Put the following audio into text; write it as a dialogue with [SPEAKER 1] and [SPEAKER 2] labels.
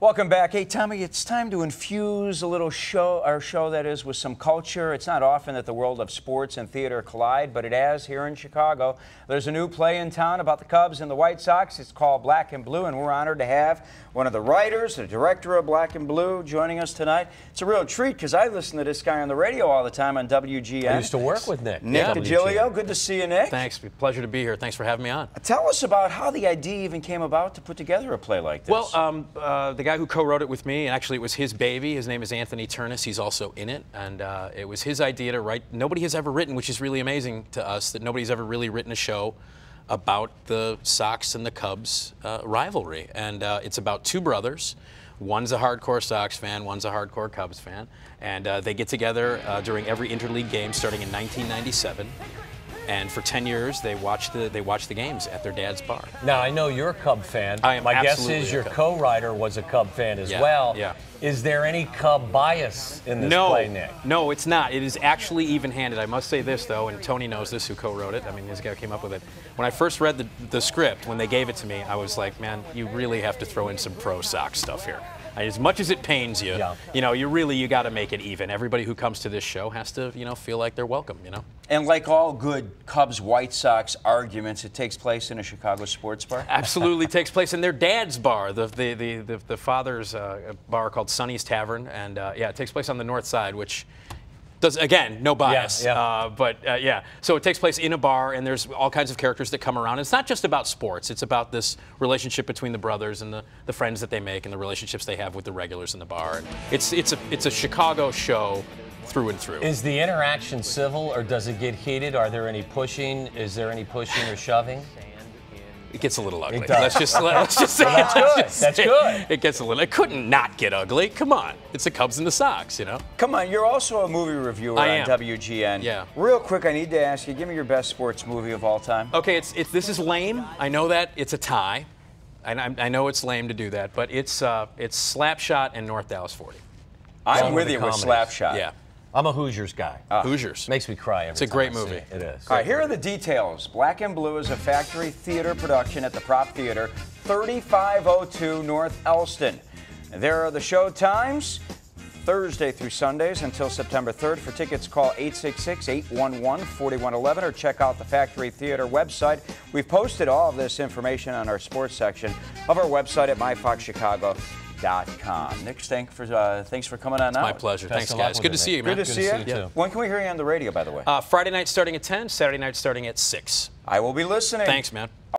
[SPEAKER 1] Welcome back. Hey, Tommy, it's time to infuse a little our show that is, with some culture. It's not often that the world of sports and theater collide, but it has here in Chicago. There's a new play in town about the Cubs and the White Sox. It's called Black and Blue, and we're honored to have one of the writers, the director of Black and Blue, joining us tonight. It's a real treat because I listen to this guy on the radio all the time on WGN.
[SPEAKER 2] I used to work with Nick.
[SPEAKER 1] Nick Digilio, good to see you, Nick.
[SPEAKER 3] Thanks. Pleasure to be here. Thanks for having me on.
[SPEAKER 1] Tell us about how the idea even came about to put together a play like this.
[SPEAKER 3] Well, the guy who co-wrote it with me, and actually it was his baby. His name is Anthony Turnus. He's also in it, and it was his idea to write. Nobody has ever written, which is really amazing to us, that nobody's ever really written a show about the Sox and the Cubs rivalry. And it's about two brothers. One's a hardcore Sox fan, one's a hardcore Cubs fan, and they get together during every interleague game starting in 1997. And for 10 years, they watch the games at their dad's bar.
[SPEAKER 2] Now, I know you're a Cub fan.
[SPEAKER 3] I am.
[SPEAKER 2] My guess is your co-writer was a Cub fan as well.
[SPEAKER 3] Yeah.
[SPEAKER 2] Is there any Cub bias in this play, Nick?
[SPEAKER 3] No, it's not. It is actually even-handed. I must say this, though, and Tony knows this, who co-wrote it. I mean, this guy came up with it. When I first read the script, when they gave it to me, I was like, man, you really have to throw in some pro-Sox stuff here. As much as it pains you, you know, you got to make it even. Everybody who comes to this show has to, feel like they're welcome,
[SPEAKER 1] And like all good Cubs-White Sox arguments, it takes place in a Chicago sports bar?
[SPEAKER 3] Absolutely takes place in their dad's bar, the father's bar called Sonny's Tavern. And, yeah, it takes place on the north side, which does, again, no bias. Yeah. So it takes place in a bar, and there's all kinds of characters that come around. It's not just about sports. It's about this relationship between the brothers and the friends that they make and the relationships they have with the regulars in the bar. And it's a Chicago show through and through.
[SPEAKER 2] Is the interaction civil, or does it get heated? Are there any pushing? Is there any pushing or shoving?
[SPEAKER 3] It gets a little ugly.
[SPEAKER 2] It does.
[SPEAKER 3] Let's just say
[SPEAKER 2] that's good. That's good.
[SPEAKER 3] It gets a little. It couldn't not get ugly. Come on, it's the Cubs and the Sox,
[SPEAKER 1] Come on, you're also a movie reviewer on WGN.
[SPEAKER 3] Yeah.
[SPEAKER 1] Real quick, I need to ask you, give me your best sports movie of all time.
[SPEAKER 3] Okay, this is lame. I know that it's a tie, and I know it's lame to do that, but it's Slapshot and North Dallas 40.
[SPEAKER 1] I'm with you with Slapshot.
[SPEAKER 3] Yeah.
[SPEAKER 2] I'm a Hoosiers guy.
[SPEAKER 3] Hoosiers.
[SPEAKER 2] Makes me cry every time.
[SPEAKER 3] It's a great movie.
[SPEAKER 2] It is.
[SPEAKER 1] All right, here are the details. Black and Blue is a factory theater production at the Prop Theater, 3502 North Elston. There are the show times, Thursday through Sundays until September 3rd. For tickets, call 866-811-4111 or check out the Factory Theater website. We've posted all of this information on our sports section of our website at myfoxchicago.com. Nick, thanks for coming on out.
[SPEAKER 3] My pleasure. Thanks, guys. Good to see you, man.
[SPEAKER 1] Good to see you. Too. When can we hear you on the radio, by the way?
[SPEAKER 3] Friday night starting at 10, Saturday night starting at 6.
[SPEAKER 1] I will be listening.
[SPEAKER 3] Thanks, man.